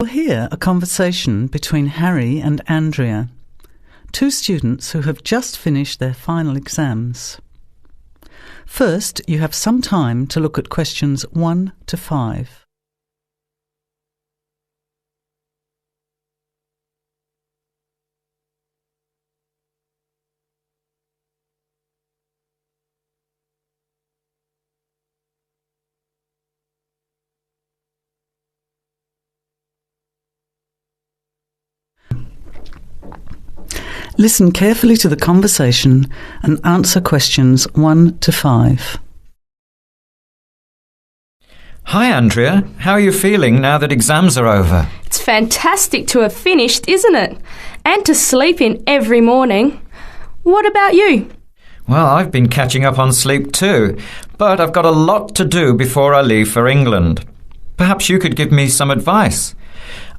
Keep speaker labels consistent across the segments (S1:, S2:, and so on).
S1: hear a conversation between Harry and Andrea, two students who have just finished their final exams. First, you have some time to look at questions 1 to 5. Listen carefully to the conversation and answer questions 1 to 5.
S2: Hi Andrea, how are you feeling now that exams are over?
S3: It's fantastic to have finished, isn't it? And to sleep in every morning. What about you?
S2: Well, I've been catching up on sleep too, but I've got a lot to do before I leave for England. Perhaps you could give me some advice.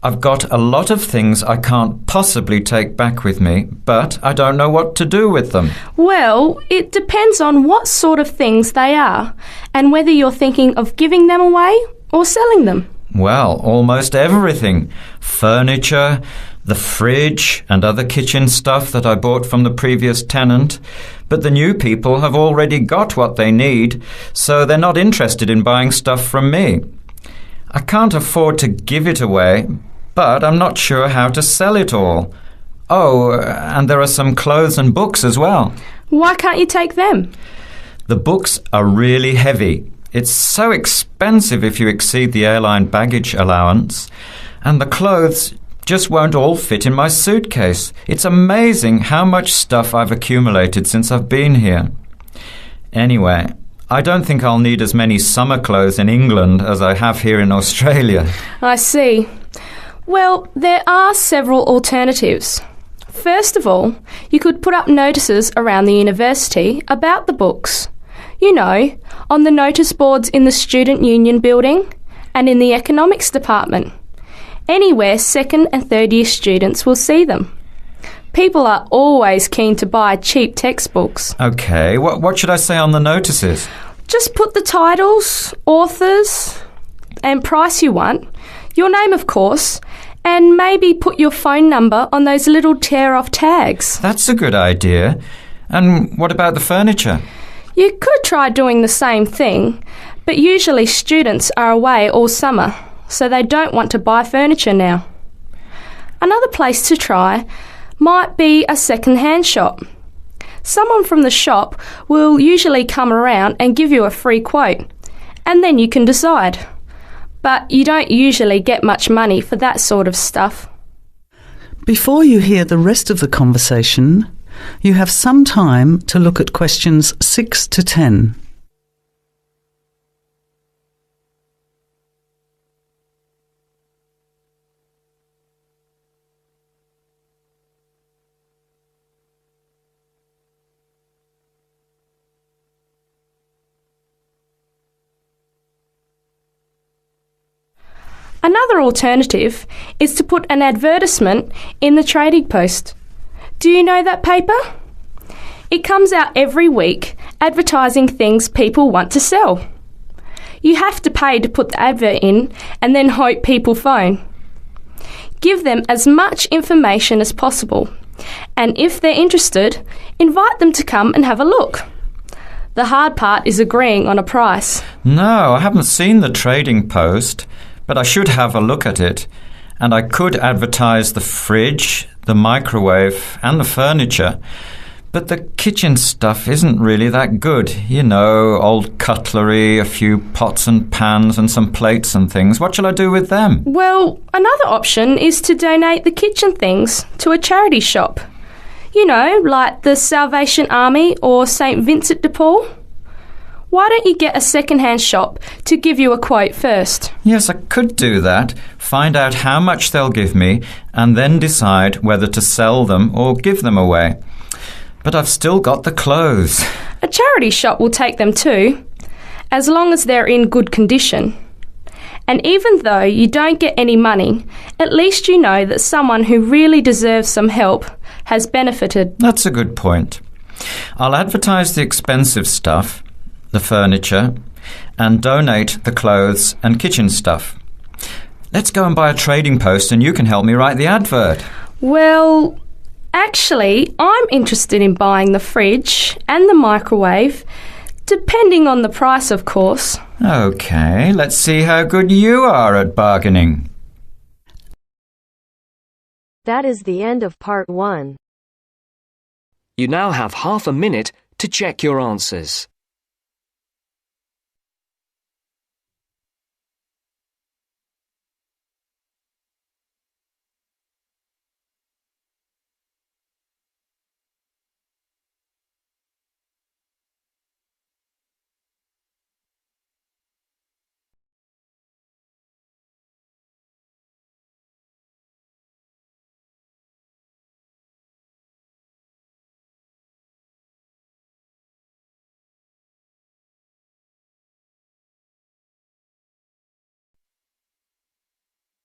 S2: I've got a lot of things I can't possibly take back with me, but I don't know what to do with them.
S3: Well, it depends on what sort of things they are and whether you're thinking of giving them away or selling them.
S2: Well, almost everything. Furniture, the fridge and other kitchen stuff that I bought from the previous tenant. But the new people have already got what they need, so they're not interested in buying stuff from me. I can't afford to give it away, but I'm not sure how to sell it all. Oh, and there are some clothes and books as well.
S3: Why can't you take them?
S2: The books are really heavy. It's so expensive if you exceed the airline baggage allowance. And the clothes just won't all fit in my suitcase. It's amazing how much stuff I've accumulated since I've been here. Anyway, I don't think I'll need as many summer clothes in England as I have here in Australia.
S3: I see. Well, there are several alternatives. First of all, you could put up notices around the university about the books. You know, on the notice boards in the Student Union building and in the economics department. Anywhere second and third year students will see them. People are always keen to buy cheap textbooks.
S2: OK, what should I say on the notices?
S3: Just put the titles, authors and price you want, your name of course, and maybe put your phone number on those little tear-off tags.
S2: That's a good idea. And what about the furniture?
S3: You could try doing the same thing, but usually students are away all summer, so they don't want to buy furniture now. Another place to try might be a second-hand shop. Someone from the shop will usually come around and give you a free quote, and then you can decide. But you don't usually get much money for that sort of stuff.
S1: Before you hear the rest of the conversation, you have some time to look at questions 6 to 10.
S3: Another alternative is to put an advertisement in the Trading Post. Do you know that paper? It comes out every week advertising things people want to sell. You have to pay to put the advert in and then hope people phone. Give them as much information as possible, and if they're interested, invite them to come and have a look. The hard part is agreeing on a price.
S2: No, I haven't seen the Trading Post, but I should have a look at it. And I could advertise the fridge, the microwave and the furniture. But the kitchen stuff isn't really that good. You know, old cutlery, a few pots and pans and some plates and things. What shall I do with them?
S3: Well, another option is to donate the kitchen things to a charity shop. You know, like the Salvation Army or St. Vincent de Paul. Why don't you get a second-hand shop to give you a quote first?
S2: Yes, I could do that. Find out how much they'll give me and then decide whether to sell them or give them away. But I've still got the clothes.
S3: A charity shop will take them too, as long as they're in good condition. And even though you don't get any money, at least you know that someone who really deserves some help has benefited.
S2: That's a good point. I'll advertise the expensive stuff, the furniture, and donate the clothes and kitchen stuff. Let's go and buy a trading post and you can help me write the advert.
S3: Well, actually, I'm interested in buying the fridge and the microwave, depending on the price, of course.
S2: OK, let's see how good you are at bargaining.
S4: That is the end of part 1.
S5: You now have half a minute to check your answers.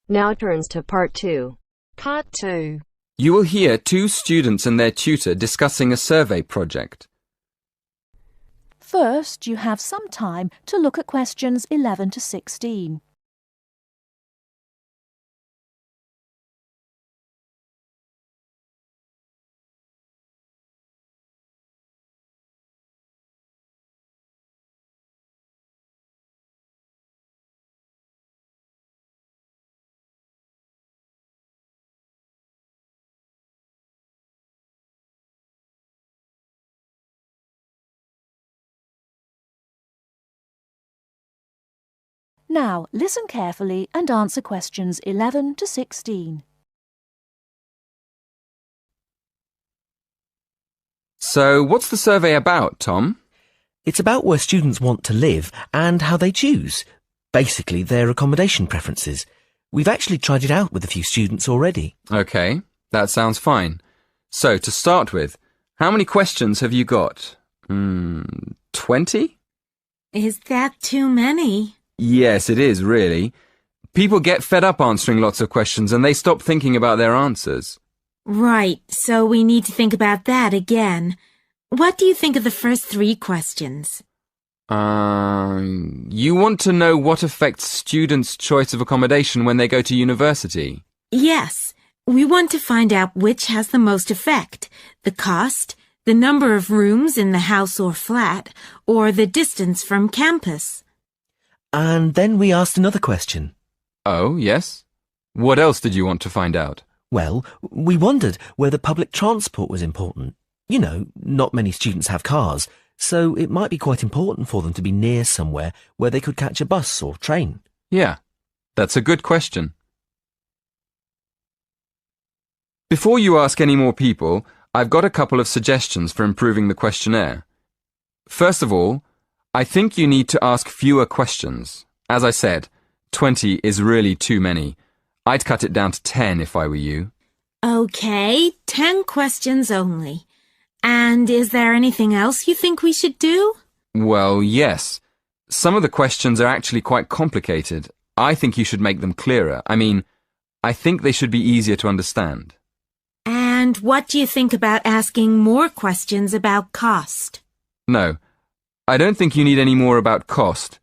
S4: Now turns to part 2.
S6: Part 2.
S7: You will hear 2 students and their tutor discussing a survey project.
S8: First, you have some time to look at questions 11 to 16. Now, listen carefully and answer questions 11 to 16.
S7: So, what's the survey about, Tom?
S9: It's about where students want to live and how they choose. Basically, their accommodation preferences. We've actually tried it out with a few students already.
S7: OK, that sounds fine. So, to start with, how many questions have you got? 20?
S6: Is that too many?
S7: Yes, it is, really. People get fed up answering lots of questions and they stop thinking about their answers.
S6: Right, so we need to think about that again. What do you think of the first 3 questions?
S7: You want to know what affects students' choice of accommodation when they go to university?
S6: Yes, we want to find out which has the most effect. The cost, the number of rooms in the house or flat, or the distance from campus.
S9: And then we asked another question.
S7: Oh, yes? What else did you want to find out?
S9: Well, we wondered whether public transport was important. You know, not many students have cars, so it might be quite important for them to be near somewhere where they could catch a bus or train.
S7: Yeah, that's a good question. Before you ask any more people, I've got a couple of suggestions for improving the questionnaire. First of all, I think you need to ask fewer questions. As I said, 20 is really too many. I'd cut it down to 10 if I were you.
S6: Okay, 10 questions only. And is there anything else you think we should do?
S7: Well, yes. Some of the questions are actually quite complicated. I think you should make them clearer. I think they should be easier to understand.
S6: And what do you think about asking more questions about cost?
S7: No, I don't think you need any more about cost,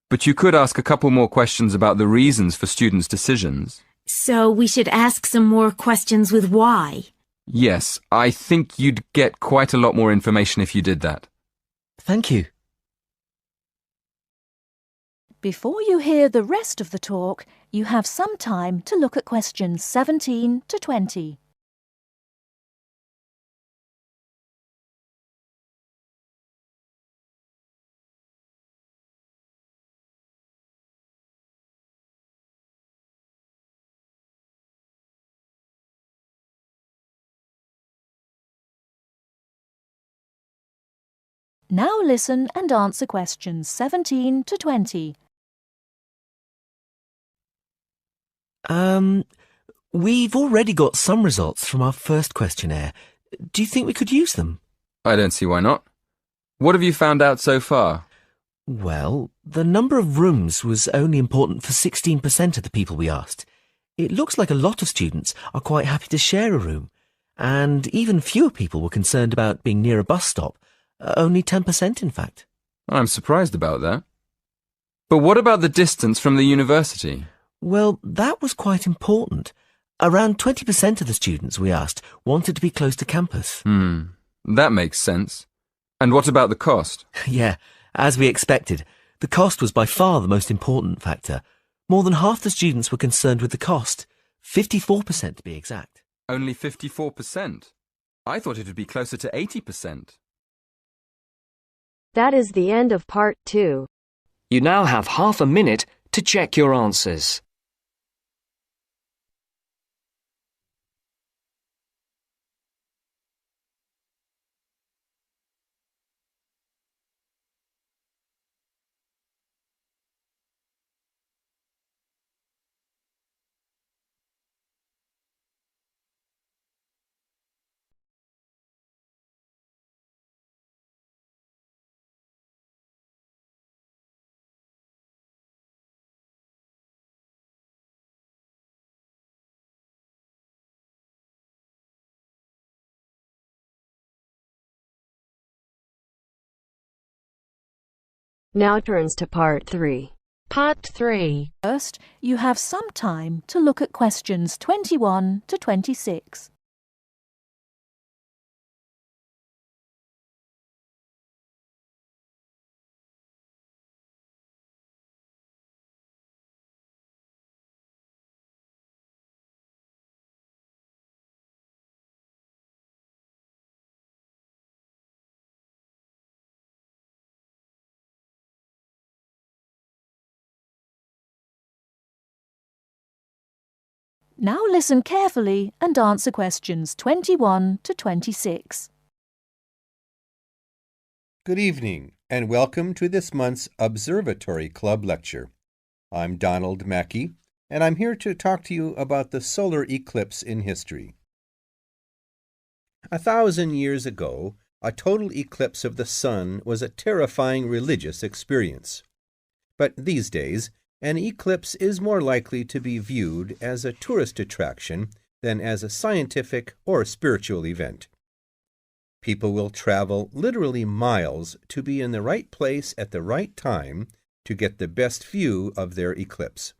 S7: but you could ask a couple more questions about the reasons for students' decisions.
S6: So we should ask some more questions with why?
S7: Yes, I think you'd get quite a lot more information if you did that.
S9: Thank you.
S8: Before you hear the rest of the talk, you have some time to look at questions 17 to 20. Now listen and answer questions 17 to 20.
S9: We've already got some results from our first questionnaire. Do you think we could use them?
S7: I don't see why not. What have you found out so far?
S9: Well, the number of rooms was only important for 16% of the people we asked. It looks like a lot of students are quite happy to share a room, and even fewer people were concerned about being near a bus stop. Only 10%, in fact.
S7: I'm surprised about that. But what about the distance from the university?
S9: Well, that was quite important. Around 20% of the students we asked wanted to be close to campus.
S7: That makes sense. And what about the cost?
S9: Yeah, as we expected, the cost was by far the most important factor. More than half the students were concerned with the cost, 54% to be exact.
S7: Only 54%? I thought it would be closer to 80%.
S4: That is the end of part 2.
S5: You now have half a minute to check your answers.
S4: Now turns to part 3. Part 3.
S8: First, you have some time to look at questions 21 to 26. Now listen carefully and answer questions 21 to 26.
S10: Good evening, and welcome to this month's Observatory Club lecture. I'm Donald Mackey, and I'm here to talk to you about the solar eclipse in history. 1,000 years ago, a total eclipse of the sun was a terrifying religious experience. But these days, an eclipse is more likely to be viewed as a tourist attraction than as a scientific or spiritual event. People will travel literally miles to be in the right place at the right time to get the best view of their eclipse.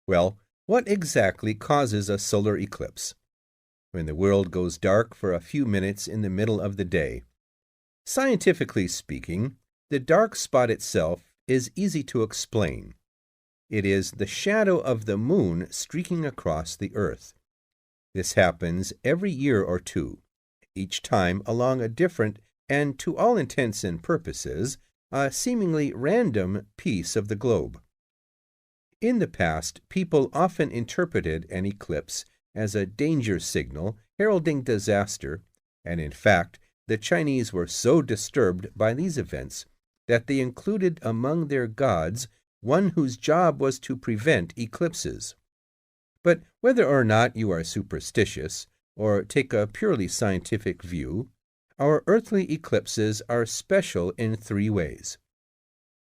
S10: Well, what exactly causes a solar eclipse? When the world goes dark for a few minutes in the middle of the day. Scientifically speaking, the dark spot itself is easy to explain. It is the shadow of the moon streaking across the earth. This happens every year or two, each time along a different and, to all intents and purposes, a seemingly random piece of the globe. In the past, people often interpreted an eclipse as a danger signal heralding disaster, and in fact, the Chinese were so disturbed by these events that they included among their gods one whose job was to prevent eclipses. But whether or not you are superstitious or take a purely scientific view, our earthly eclipses are special in 3 ways.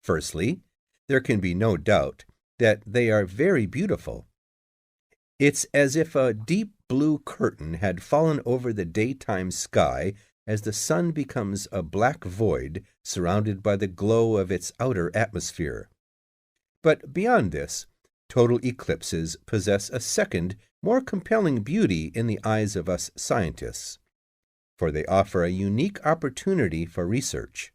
S10: Firstly, there can be no doubt that they are very beautiful. It's as if a deep blue curtain had fallen over the daytime sky as the sun becomes a black void surrounded by the glow of its outer atmosphere. But beyond this, total eclipses possess a second, more compelling beauty in the eyes of us scientists, for they offer a unique opportunity for research.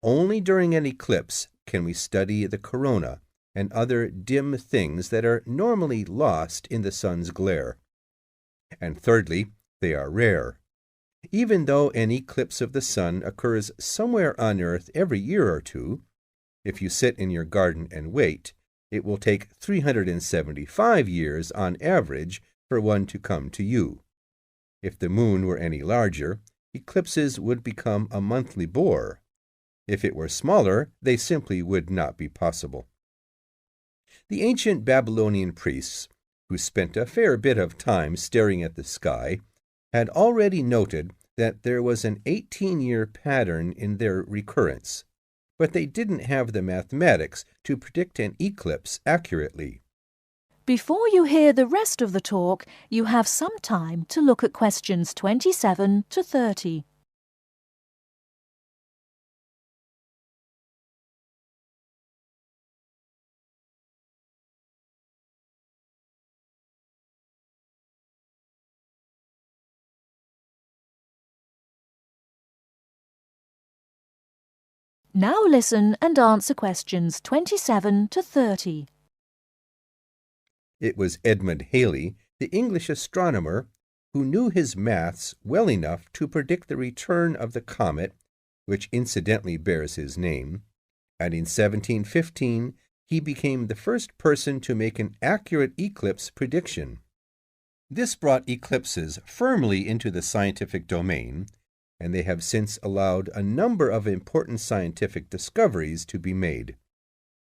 S10: Only during an eclipse can we study the corona and other dim things that are normally lost in the sun's glare. And thirdly, they are rare. Even though an eclipse of the sun occurs somewhere on Earth every year or two, if you sit in your garden and wait, it will take 375 years on average for one to come to you. If the moon were any larger, eclipses would become a monthly bore. If it were smaller, they simply would not be possible. The ancient Babylonian priests, who spent a fair bit of time staring at the sky, had already noted that there was an 18-year pattern in their recurrence, but they didn't have the mathematics to predict an eclipse accurately.
S8: Before you hear the rest of the talk, you have some time to look at questions 27 to 30. Now listen and answer questions 27 to 30.
S10: It was Edmund Halley, the English astronomer, who knew his maths well enough to predict the return of the comet, which incidentally bears his name, and in 1715 he became the first person to make an accurate eclipse prediction. This brought eclipses firmly into the scientific domain, and they have since allowed a number of important scientific discoveries to be made.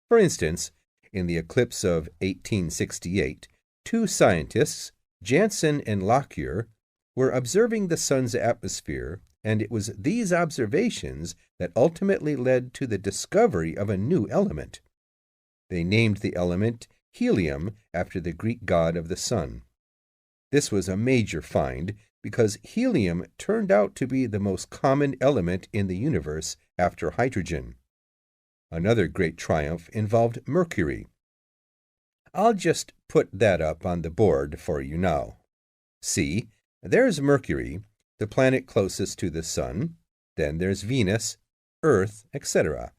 S10: For instance, in the eclipse of 1868, two scientists, Janssen and Lockyer, were observing the sun's atmosphere, and it was these observations that ultimately led to the discovery of a new element. They named the element helium after the Greek god of the sun. This was a major find because helium turned out to be the most common element in the universe after hydrogen. Another great triumph involved mercury. I'll just put that up on the board for you now. See, there's Mercury, the planet closest to the sun. Then there's Venus, Earth, etc.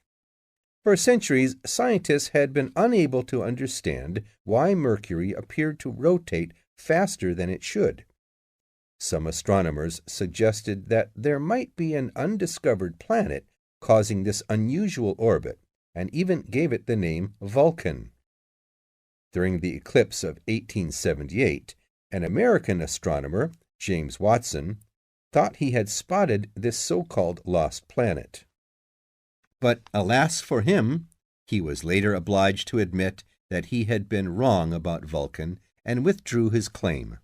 S10: For centuries, scientists had been unable to understand why Mercury appeared to rotate faster than it should. Some astronomers suggested that there might be an undiscovered planet causing this unusual orbit, and even gave it the name Vulcan. During the eclipse of 1878, an American astronomer, James Watson, thought he had spotted this so-called lost planet. But alas for him, he was later obliged to admit that he had been wrong about Vulcan and withdrew his claim.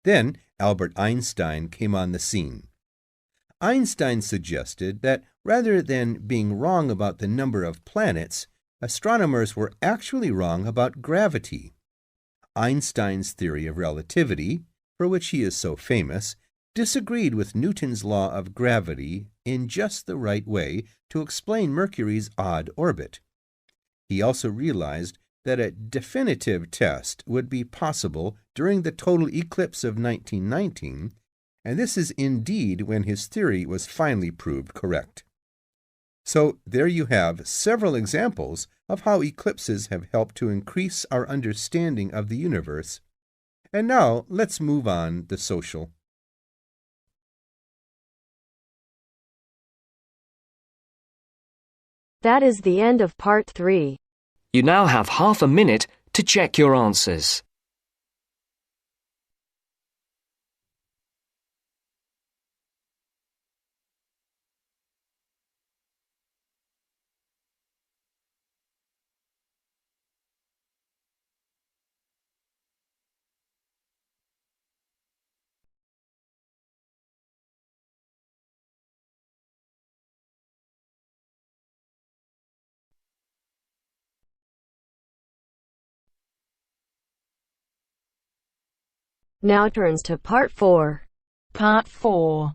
S10: Then Albert Einstein came on the scene. Einstein suggested that rather than being wrong about the number of planets, astronomers were actually wrong about gravity. Einstein's theory of relativity, for which he is so famous, disagreed with Newton's law of gravity in just the right way to explain Mercury's odd orbit. He also realized that a definitive test would be possible during the total eclipse of 1919, and this is indeed when his theory was finally proved correct. So there you have several examples of how eclipses have helped to increase our understanding of the universe. And now let's move on to social.
S4: That is the end of part 3.
S5: You now have half a minute to check your answers.
S4: Now turns to part 4.
S8: Part 4.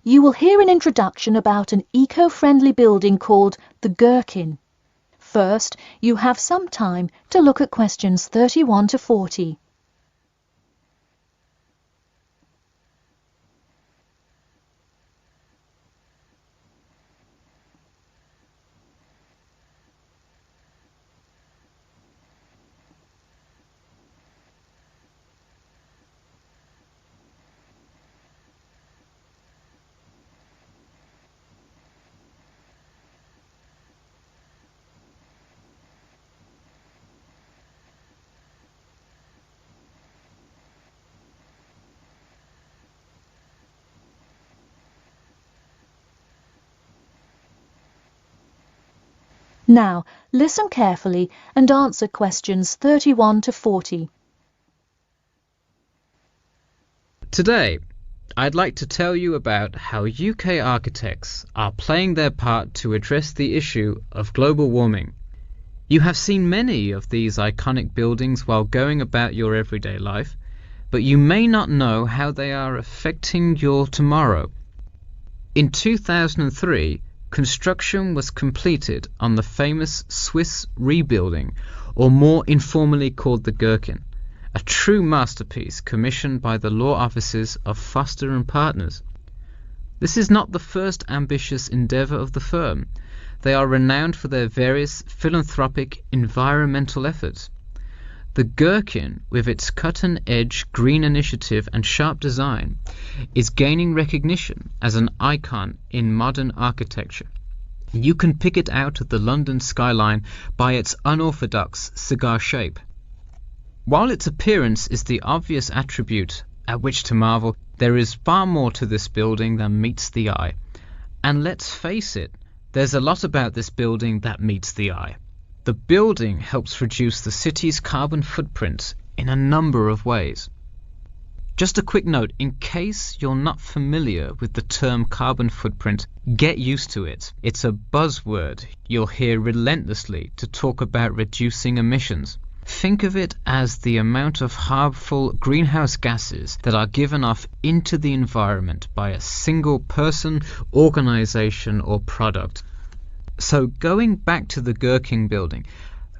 S8: You will hear an introduction about an eco-friendly building called the Gherkin. First, you have some time to look at questions 31 to 40. Now, listen carefully and answer questions 31 to 40.
S11: Today, I'd like to tell you about how UK architects are playing their part to address the issue of global warming. You have seen many of these iconic buildings while going about your everyday life, but you may not know how they are affecting your tomorrow. In 2003, construction was completed on the famous Swiss rebuilding, or more informally called the Gherkin, a true masterpiece commissioned by the law offices of Foster and Partners. This is not the first ambitious endeavour of the firm. They are renowned for their various philanthropic environmental efforts. The Gherkin, with its cut-and-edge green initiative and sharp design, is gaining recognition as an icon in modern architecture. You can pick it out of the London skyline by its unorthodox cigar shape. While its appearance is the obvious attribute at which to marvel, there is far more to this building than meets the eye. And let's face it, there's a lot about this building that meets the eye. The building helps reduce the city's carbon footprint in a number of ways. Just a quick note, in case you're not familiar with the term carbon footprint, get used to it. It's a buzzword you'll hear relentlessly to talk about reducing emissions. Think of it as the amount of harmful greenhouse gases that are given off into the environment by a single person, organization, or product. So going back to the Gherkin building,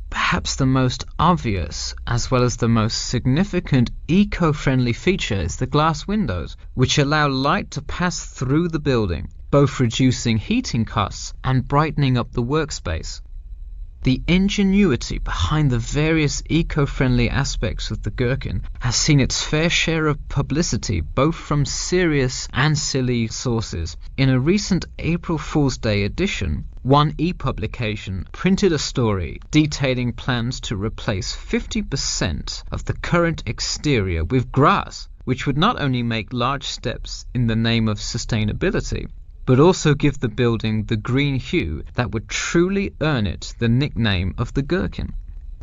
S11: perhaps the most obvious as well as the most significant eco-friendly feature is the glass windows, which allow light to pass through the building, both reducing heating costs and brightening up the workspace. The ingenuity behind the various eco-friendly aspects of the Gherkin has seen its fair share of publicity both from serious and silly sources. In a recent April Fool's Day edition, one e-publication printed a story detailing plans to replace 50% of the current exterior with grass, which would not only make large steps in the name of sustainability, but also give the building the green hue that would truly earn it the nickname of the Gherkin.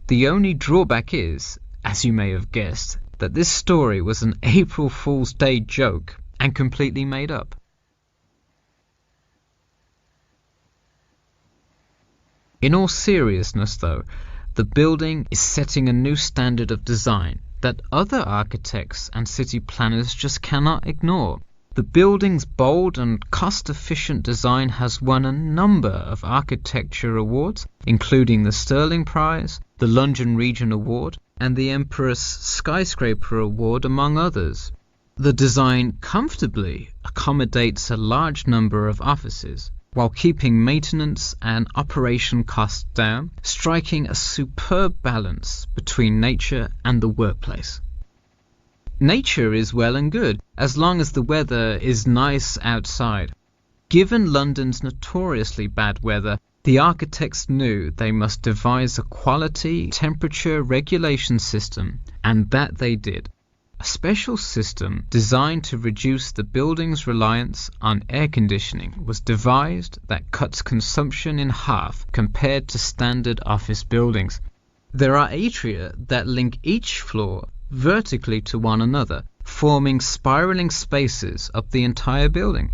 S11: The only drawback is, as you may have guessed, that this story was an April Fool's Day joke and completely made up. In all seriousness though, the building is setting a new standard of design that other architects and city planners just cannot ignore. The building's bold and cost-efficient design has won a number of architecture awards, including the Stirling Prize, the London Region Award, and the Empress Skyscraper Award, among others. The design comfortably accommodates a large number of offices, while keeping maintenance and operation costs down, striking a superb balance between nature and the workplace. Nature is well and good, as long as the weather is nice outside. Given London's notoriously bad weather, the architects knew they must devise a quality temperature regulation system, and that they did. A special system designed to reduce the building's reliance on air conditioning was devised that cuts consumption in half compared to standard office buildings. There are atria that link each floor vertically to one another, forming spiraling spaces up the entire building.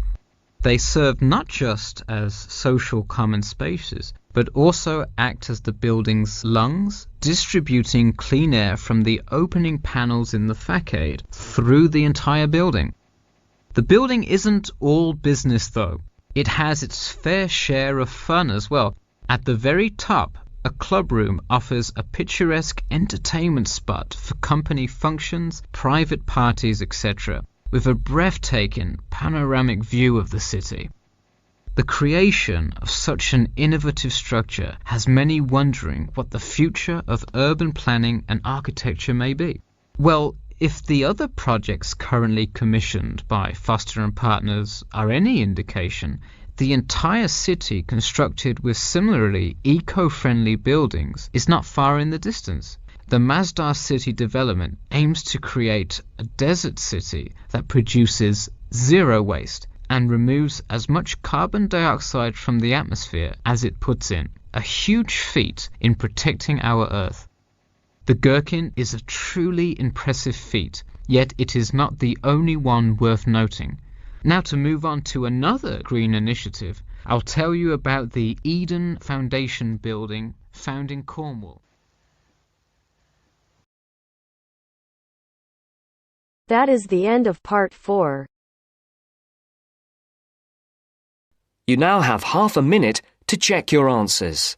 S11: They serve not just as social common spaces, but also act as the building's lungs, distributing clean air from the opening panels in the facade through the entire building. The building isn't all business though. It has its fair share of fun as well. At the very top, a club room offers a picturesque entertainment spot for company functions, private parties, etc., with a breathtaking panoramic view of the city. The creation of such an innovative structure has many wondering what the future of urban planning and architecture may be. Well, if the other projects currently commissioned by Foster & Partners are any indication, the entire city constructed with similarly eco-friendly buildings is not far in the distance. The Masdar City development aims to create a desert city that produces zero waste and removes as much carbon dioxide from the atmosphere as it puts in, a huge feat in protecting our Earth. The Gherkin is a truly impressive feat, yet it is not the only one worth noting. Now to move on to another green initiative, I'll tell you about the Eden Foundation building found in Cornwall.
S4: That is the end of part 4.
S5: You now have half a minute to check your answers.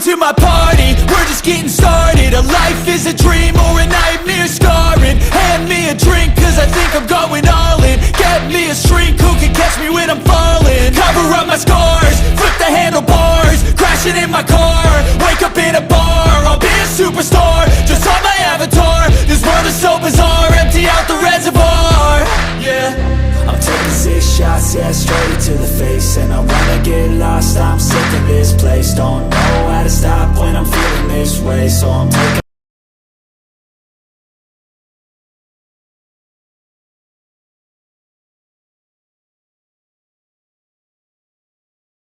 S12: to my party, we're just getting started. A life is a dream or a nightmare scarring. Hand me a drink cause I think I'm going all in. Get me a shrink who can catch me when I'm falling. Cover up my scars, flip the handlebars, crashing in my car, wake up in a bar. I'll be a superstar, just on my avatar. This world is so bizarre, empty out the reservoir. Yeah,
S13: I'm taking 6 shots, yeah, straight to the face. And I wanna get lost, I'm sick of this place. Don't know how to stop when I'm feeling this way. So I'm